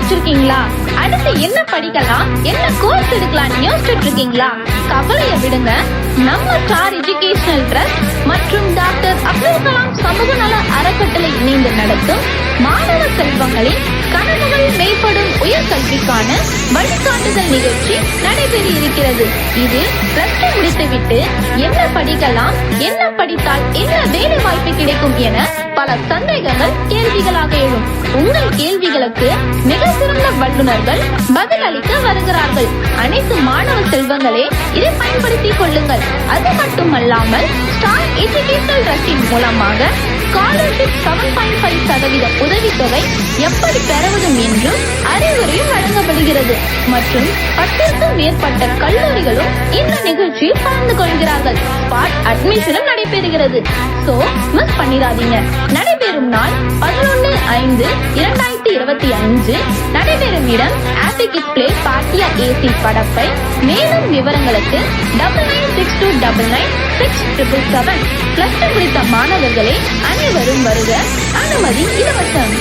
வச்சிருக்கீங்களா? அடுத்து என்ன படிக்கலாம், என்ன கோர்ஸ் எடுக்கலாம் யோசிச்சுட்டு இருக்கீங்களா? கவலைய விடுங்க. நம்ம ஸ்டார் எஜுகேஷனல் ட்ரஸ்ட் மற்றும் டாக்டர் அப்துல் கலாம் சமூக நல அறக்கட்டளை இணைந்து நடத்தும் மாணவ செல்வங்களின் கனவுகள் மேம்படும் உயர்கல்விக்கான வழிகாட்டுதல் நிகழ்ச்சி நடைபெற இருக்கிறது. இதில் பிளஸ் டூ முடித்துவிட்டு என்ன படிக்கலாம், என்ன படித்தால் என்ன வேலை வாய்ப்பு கிடைக்கும் என பல சந்தேகங்கள் கேள்விகளாக எழும். உங்கள் கேள்விகளுக்கு மிக சிறந்த வல்லுநர்கள் பதில் அளிக்க வருகிறார்கள். அனைத்து மாணவ செல்வங்களே இதை பயன்படுத்திக் கொள்ளுங்கள். அது மட்டுமல்லாமல் ஸ்டார் எஜுகேஷனல் ட்ரஸ்டின் மூலமாக ஸ்காலர்ஷிப் 7.5% உதவித்தொகை எப்படி பெறுவது என்றும் அறிவுரையும் வழங்கப்படுகிறது. மற்றும் 10க்கும் மேற்பட்ட கல்லூரிகளும் இந்த நிகழ்ச்சியில் கலந்து கொள்கிறார்கள். ஸ்பாட் அட்மிஷனும் நடைபெறுகிறது. சோ மிஸ் பண்ணிடாதீங்க. நடைபெறும் நாள் 11/5/2025. நடைபெறும் இடம் ஆபிகிஸ் பிளே பாட்டியா ஏசி படப்பை. மேலும் விவரங்களுக்கு 9962996777. பிளஸ் டூ முடித்த மாணவர்களே அனைவரும் வருக. அனுமதி இலவசம்.